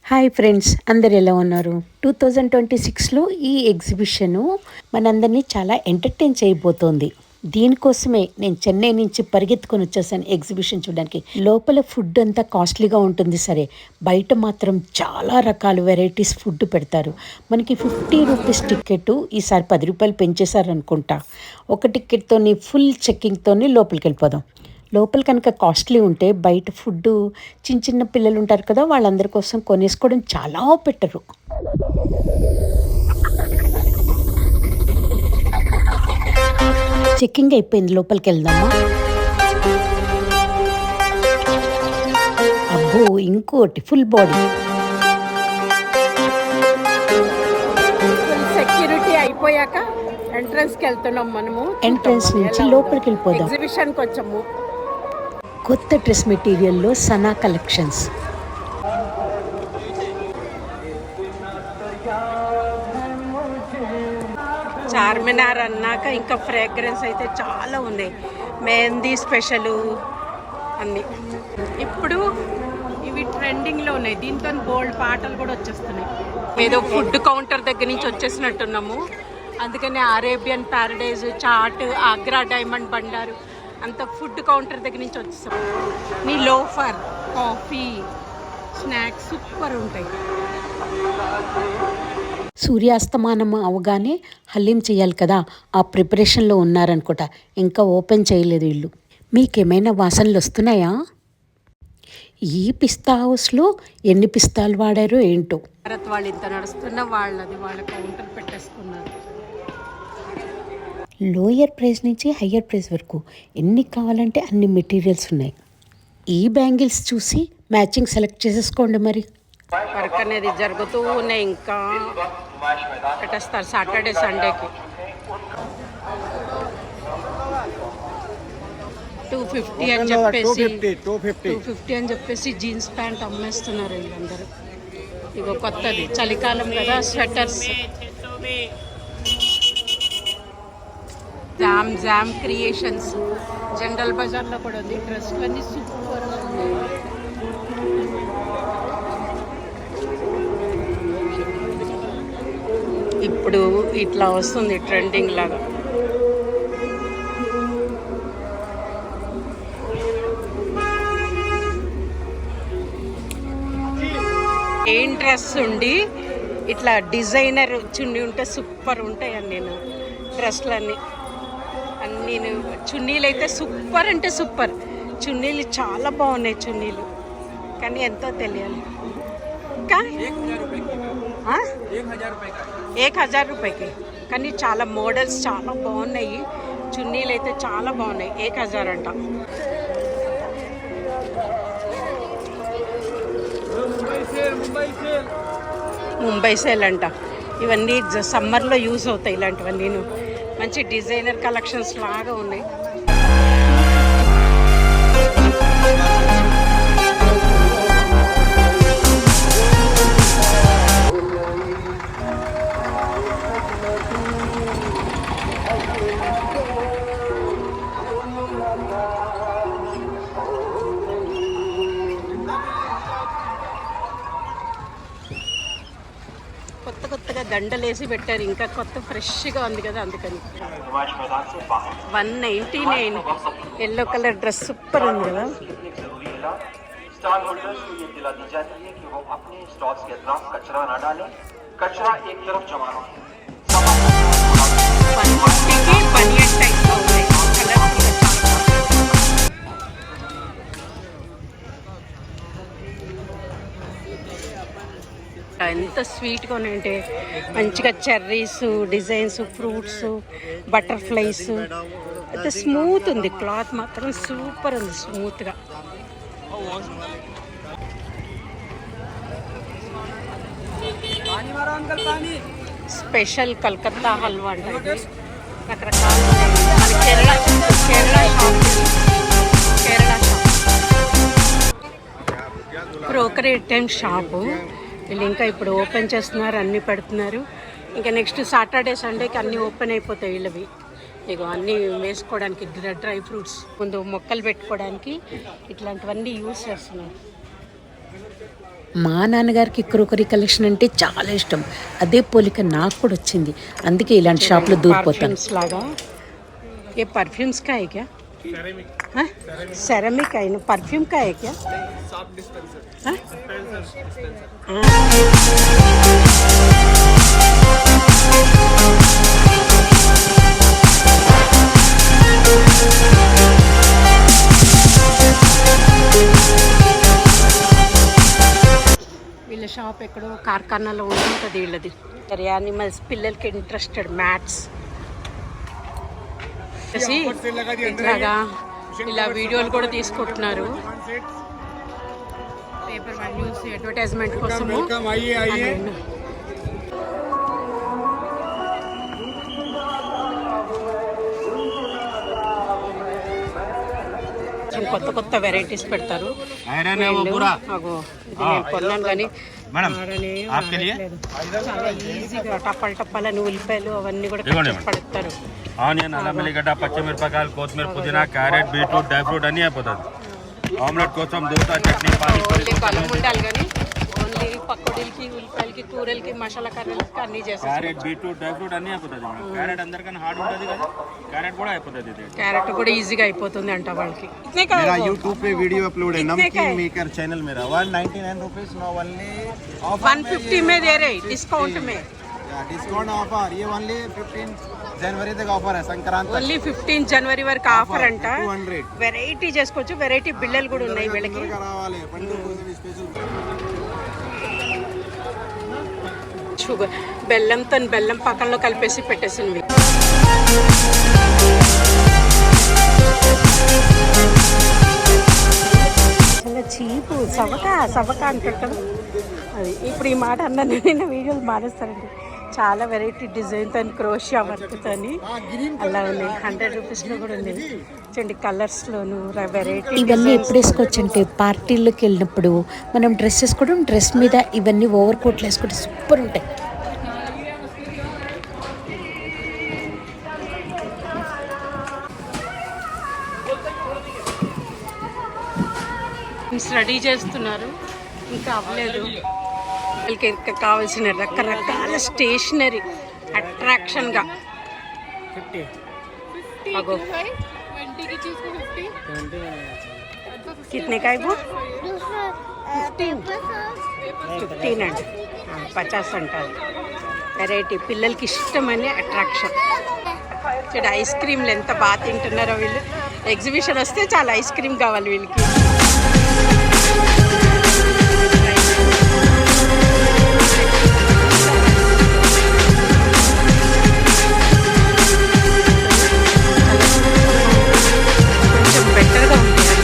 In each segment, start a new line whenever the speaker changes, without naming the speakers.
Hi friends, అందరు ఎలా ఉన్నారు? 2026లో ఈ ఎగ్జిబిషను మనందరినీ చాలా ఎంటర్టైన్ చేయబోతోంది. దీనికోసమే నేను చెన్నై నుంచి పరిగెత్తుకొని వచ్చేసాను ఎగ్జిబిషన్ చూడడానికి. లోపల ఫుడ్ అంతా కాస్ట్లీగా ఉంటుంది సరే, బయట మాత్రం చాలా రకాల వెరైటీస్ ఫుడ్ పెడతారు. మనకి 50 రూపీస్ టికెట్ ఈసారి 10 రూపాయలు పెంచేశారనుకుంటా. ఒక టికెట్తోని ఫుల్ చెక్కింగ్తోని లోపలికి వెళ్ళిపోదాం. లోపల కనుక కాస్ట్లీ ఉంటే బయట ఫుడ్ చిన్న చిన్న పిల్లలు ఉంటారు కదా, వాళ్ళందరి కోసం కొనేసుకోవడం చాలా బెటరు. చెక్కింగ్ అయిపోయింది, లోపలికి వెళ్దామా? అబ్బో, ఇంకోటి ఫుల్ బాడీ
సెక్యూరిటీ అయిపోయాక ఎంట్రన్స్కి వెళ్తున్నాం. మనము
ఎంట్రన్స్ నుంచి లోపలికి వెళ్ళిపోదాం.
ఎగ్జిబిషన్కి వచ్చాము.
కొత్త డ్రెస్ మెటీరియల్లో సనా కలెక్షన్స్.
చార్మినార్ అన్నాక ఇంకా ఫ్రేగ్రెన్స్ అయితే చాలా ఉన్నాయి. మెహందీ స్పెషలు అన్నీ ఇప్పుడు ఇవి ట్రెండింగ్లో ఉన్నాయి. దీంతో బోల్డ్ పాటలు కూడా వచ్చేస్తున్నాయి. ఏదో ఫుడ్ కౌంటర్ దగ్గర నుంచి వచ్చేసినట్టున్నాము. అందుకని Arabian paradise, chat, Agra diamond Bandaru అంత ఫుడ్ కౌంటర్ దగ్గర నుంచి వచ్చేసాం. నీ లోఫర్, కాఫీ, స్నాక్స్ సూపర్ ఉంటాయి.
సూర్యాస్తమానం అవగానే హలీం చేయాలి కదా, ఆ ప్రిపరేషన్లో ఉన్నారనుకుంటా. ఇంకా ఓపెన్ చేయలేదు ఇల్లు. మీకేమైనా వాసనలు వస్తున్నాయా? ఈ పిస్తా హౌస్లో ఎన్ని పిస్తాలు వాడారో ఏంటో.
భారత్ వాళ్ళు ఇంత నడుస్తున్న వాళ్ళ కౌంటర్ పెట్టేసుకున్నారు.
లోయర్ ప్రైస్ నుంచి హయ్యర్ ప్రైస్ వరకు ఎన్ని కావాలంటే అన్ని మెటీరియల్స్ ఉన్నాయి. ఈ బ్యాంగిల్స్ చూసి మ్యాచింగ్ సెలెక్ట్ చేసేసుకోండి. మరి
వర్క్ అనేది జరుగుతూ ఉన్నాయి. ఇంకా పెట్టేస్తారు సాటర్డే సండేకి. 250 అని చెప్పేసి 250 అని చెప్పేసి జీన్స్ ప్యాంట్ అమ్మేస్తున్నారు వీళ్ళందరూ. ఇగో కొత్తది, చలికాలం కదా, స్వెటర్స్. జామ్ క్రియేషన్స్ జనరల్ బజార్లో కూడా ఉంది. డ్రెస్లు అన్నీ సూపర్ ఉన్నాయి. ఇప్పుడు ఇట్లా వస్తుంది ట్రెండింగ్ లాగా. ఏం డ్రెస్ ఉండి ఇట్లా డిజైనర్ చున్నీ ఉంటే సూపర్ ఉంటాయి. నేను డ్రెస్లన్నీ అన్నీ చున్నీలు అయితే సూపర్ అంటే సూపర్. చున్నీలు చాలా బాగున్నాయి చున్నీలు, కానీ ఎంతో తెలియాలి. ఇంకా 1000 రూపాయకి, కానీ చాలా మోడల్స్ చాలా బాగున్నాయి. చున్నీలు అయితే చాలా బాగున్నాయి. 1000 అంట. ముంబై సేల్ అంట. ఇవన్నీ సమ్మర్లో యూజ్ అవుతాయి. ఇలాంటివన్నీ మంచి డిజైనర్ కలెక్షన్స్ లాగా ఉన్నాయి. కొత్తగా దండలేసి పెట్టారు. ఇంకా కొత్త ఫ్రెష్గా ఉంది కదా, అందుకని. 199 ఎల్లో కలర్ డ్రెస్ సూపర్ ఉంది కదా. ఎంత స్వీట్గా ఉన్నాయంటే, మంచిగా చెర్రీస్, డిజైన్స్, ఫ్రూట్స్, బటర్ఫ్లైస్. అయితే స్మూత్ ఉంది, క్లాత్ మాత్రం సూపర్ ఉంది, స్మూత్గా. స్పెషల్ కలకత్తా హల్వా అంటే రకరకాల కేరళ క్రోకరీ ఐటెం షాపు. వీళ్ళు ఇంకా ఇప్పుడు ఓపెన్ చేస్తున్నారు, అన్నీ పెడుతున్నారు. ఇంకా నెక్స్ట్ సాటర్డే సండేకి అన్నీ ఓపెన్ అయిపోతాయి వీళ్ళవి. ఇగో అన్నీ వేసుకోవడానికి డ్రై ఫ్రూట్స్, ముందు మొక్కలు పెట్టుకోవడానికి ఇట్లాంటివన్నీ యూజ్ చేస్తున్నారు.
మా నాన్నగారికి క్రోకరీ కలెక్షన్ అంటే చాలా ఇష్టం. అదే పోలిక నాకు కూడా వచ్చింది. అందుకే ఇలాంటి షాప్లో దూరిపోతాను.
परफ्यूम्स लागा ये परफ्यूम्स का है क्या हाँ सेरेमिक है ना परफ्यूम का है क्या हाँ? వీళ్ళ షాప్ ఎక్కడో కార్ఖానాలో ఉంటుంది వీళ్ళది. సరే యానిమల్స్ పిల్లలకి ఇంట్రెస్టెడ్ మ్యాట్స్ ఇట్లాగా ఇలా వీడియోలు కూడా తీసుకుంటున్నారు. పేపర్ వన్ న్యూస్ అడ్వర్టైజ్మెంట్ కోసము. కొత్త కొత్త వెరైటీస్ పెడతారు. అగో ఇది నేను కొన్నాను కానీ చాలా ఈజీగా టప్పలు టప్పాలని ఉల్లిపాయలు అవన్నీ కూడా కట్ చేసి పడతారు.
ఆనియన్, అల్లం వెల్లిగడ్డ, పచ్చిమిరపకాయలు, కొత్తిమీర, పుదీనా, క్యారెట్, బీట్రూట్, డ్రై ఫ్రూట్ అన్నీ అయిపోతుంది. ఆమ్లెట్ కోసం దోస, చట్నీ,
ఓన్లీ బలం ఉండాలి కానీ ఓన్లీ పకోడీలకి, ఉల్లిపాయలకి, కూరలకి, మసాలా కర్రీలకి అన్నీ చేస్తారు.
క్యారెట్, బీట్రూట్, డ్రై ఫ్రూట్ అన్నీ అయిపోతుంది. క్యారెట్ అందరికన్నా హార్డ్ ఉంటుంది కదా, క్యారెట్ కూడా అయిపోతుంది. ఇది
క్యారెట్ కూడా ఈజీగా అయిపోతుంది అంట వాళ్ళకి.
मेरा YouTube पे वीडियो अपलोड है नमकीन मेकर चैनल मेरा 199 रुपीज नो ओनली
150 में दे रहे डिस्काउंट में.
डिस्काउंट ऑफर ये ओनली 15 जनवरी तक ऑफर है संक्रांत
ఓన్లీ 15 జనవరి వరకు ఆఫర్ అంట.
200
వెరైటీ చేసుకోవచ్చు. వెరైటీ బిళ్ళలు కూడా ఉన్నాయి వీళ్ళకి.
రావాలి పండుగ కోసం స్పెషల్
షుగర్ బెల్లంతో బెల్లం పక్కనలో కలిపేసి పెట్టేసింది. చాలా చీపు సవక అంటారు కదా అది. ఇప్పుడు ఈ మాట అన్నా నేను వీడియోలు మానేస్తానండి. చాలా వెరైటీ డిజైన్తో క్రోషియా వర్క్తో అలా ఉన్నాయి. 100 రూపీస్లో కూడా ఉంది. చూడండి కలర్స్లోను వెరైటీ.
ఇవన్నీ ఎప్పుడు వేసుకోవచ్చు అంటే పార్టీల్లోకి వెళ్ళినప్పుడు మనం డ్రెస్ వేసుకోవడం, డ్రెస్ మీద ఇవన్నీ ఓవర్ కోట్లు వేసుకుంటే సూపర్ ఉంటాయి.
రెడీ చేస్తున్నారు, ఇంకా అవ్వలేదు. వాళ్ళకి ఇంకా కావాల్సిన రకరకాల స్టేషనరీ అట్రాక్షన్గా. అగో కితనే का है वो 15 అండి 50 అంటారు. వెరైటీ పిల్లలకి ఇష్టమనే అట్రాక్షన్. చూడ ఐస్ క్రీమ్లు ఎంత బాగా తింటున్నారో వీళ్ళు. ఎగ్జిబిషన్ వస్తే చాలా ఐస్ క్రీమ్ కావాలి వీళ్ళకి. కొంచెం బెటర్గా ఉంటాయి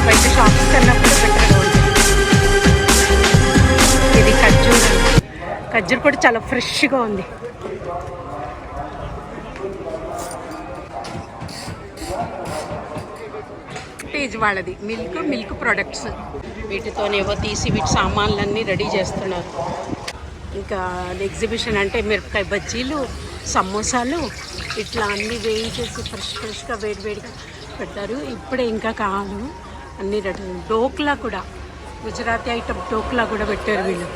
బయట షాప్స్ కన్నా కూడా బెటర్గా ఉంటాయి. ఇది ఖర్జూర్ కూడా చాలా ఫ్రెష్గా ఉంది. పేజ్ వాళ్ళది మిల్క్ ప్రొడక్ట్స్. వీటితోనేవో తీసి వీటి సామాన్లన్నీ రెడీ చేస్తున్నారు. ఇంకా ఎగ్జిబిషన్ అంటే మిరపకాయ బజ్జీలు, సమోసాలు ఇట్లా అన్నీ వేయించేసి ఫ్రెష్గా వేడివేడిగా పెడతారు. ఇప్పుడే ఇంకా కాదు అన్నీ రెడీ. డోక్లా కూడా గుజరాతీ ఐటమ్ డోక్లా కూడా పెట్టారు వీళ్ళు.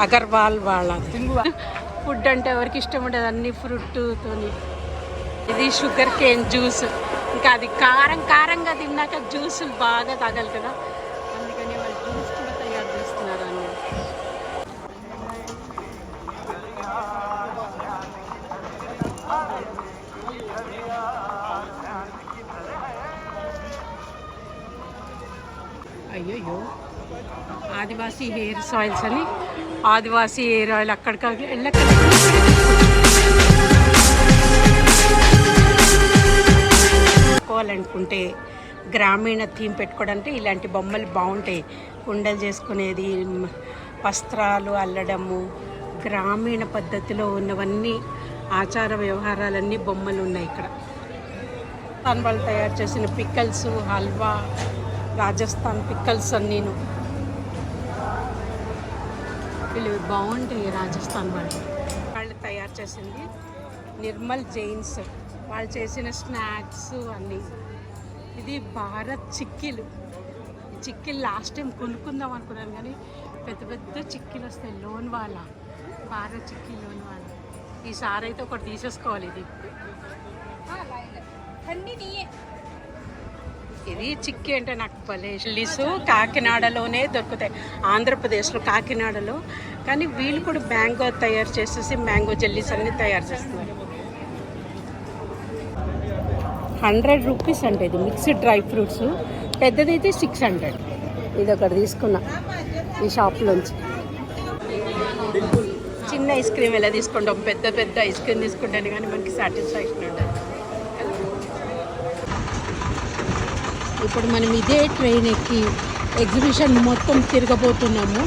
అగర్వాల్ వాళ్ళ ఫుడ్ అంటే ఎవరికి ఇష్టం ఉండదు, అన్ని ఫ్రూట్తోని. ఇది షుగర్ కేన్ జ్యూస్. ఇంకా అది కారంగా తిన్నాక జ్యూసులు బాగా తాగాలి కదా, అందుకని వాళ్ళు జ్యూస్ కూడా తయారు చేస్తున్నారు అన్నీ. అయ్యో ఆదివాసీ హెయిర్ ఆయిల్స్ అని, ఆదివాసీ హెయిర్ ఆయిల్ అక్కడికి పెట్టుకోవాలనుకుంటే గ్రామీణ థీమ్ పెట్టుకోవడానికి ఇలాంటి బొమ్మలు బాగుంటాయి. కుండలు చేసుకునేది, వస్త్రాలు అల్లడము, గ్రామీణ పద్ధతిలో ఉన్నవన్నీ ఆచార వ్యవహారాలన్నీ బొమ్మలు ఉన్నాయి ఇక్కడ. వాళ్ళు తయారు చేసిన పిక్కల్స్, హల్వా, రాజస్థాన్ పిక్కల్స్ అన్నీను వీళ్ళు బాగుంటాయి. రాజస్థాన్ వాళ్ళు తయారు చేసింది. నిర్మల్ జైన్స్ వాళ్ళు చేసిన స్నాక్స్ అన్నీ. ఇది భారత్ చిక్కీలు. చిక్కీలు లాస్ట్ టైం కొనుక్కుందాం అనుకున్నాను కానీ పెద్ద పెద్ద చిక్కీలు వస్తాయి, లోన్ వాళ్ళ బాగా చిక్కీ లోన్ వాళ్ళ. ఈసారి అయితే ఒకటి తీసేసుకోవాలి. ఇది చిక్కీ అంటే నాకు భలే లిసు కాకినాడలోనే దొరుకుతాయి, ఆంధ్రప్రదేశ్లో కాకినాడలో. కానీ వీళ్ళు కూడా మ్యాంగో తయారు చేసేసి మ్యాంగో జెల్లీస్ అన్నీ తయారు చేస్తున్నారు. 100 రూపీస్ అంటే ఇది మిక్స్డ్ డ్రై ఫ్రూట్స్, పెద్దదైతే 600. ఇది ఒకటి తీసుకున్నా ఈ షాప్లోంచి. చిన్న ఐస్ క్రీమ్ ఎలా తీసుకుంటాం, పెద్ద పెద్ద ఐస్ క్రీమ్ తీసుకుంటాను కానీ మనకి సాటిస్ఫాక్షన్ ఉండదు. ఇప్పుడు మనం ఇదే ట్రైన్ ఎక్కి ఎగ్జిబిషన్ మొత్తం తిరగబోతున్నాము.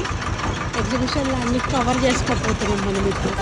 ఎగ్జిబిషన్లో అన్ని కవర్ చేసుకోపోతున్నాం మనం ఇప్పుడు.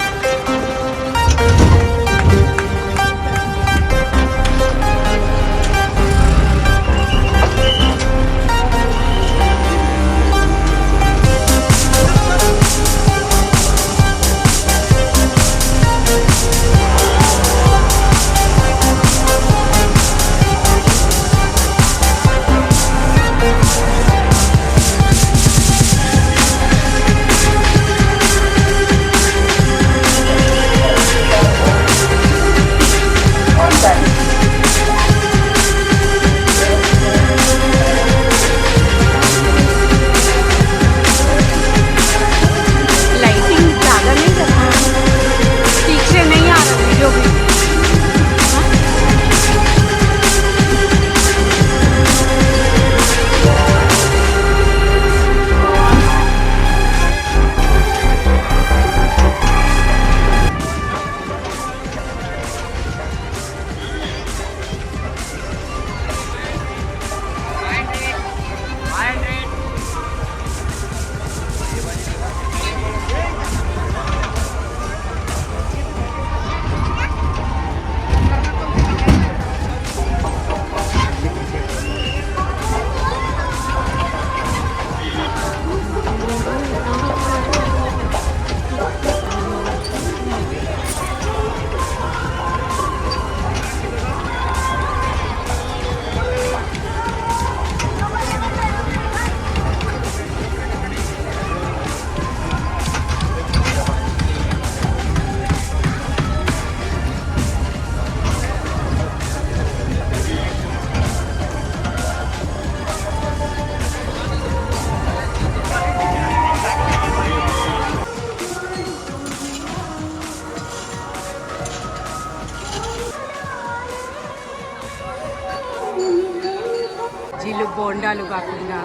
బజ్జీలు బోండాలు కాకుండా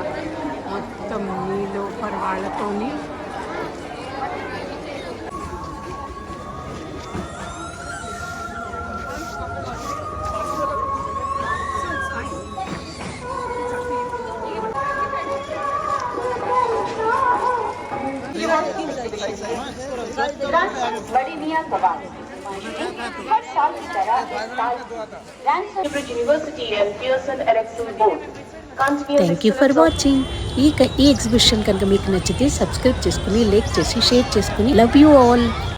మొత్తం నీళ్ళు వాళ్ళతోని
థ్యాంక్ యూ ఫర్ వాచింగ్. ఈ ఎగ్జిబిషన్ కనుక మీకు నచ్చితే సబ్స్క్రైబ్ చేసుకుని, లైక్ చేసి, షేర్ చేసుకుని. Love you all.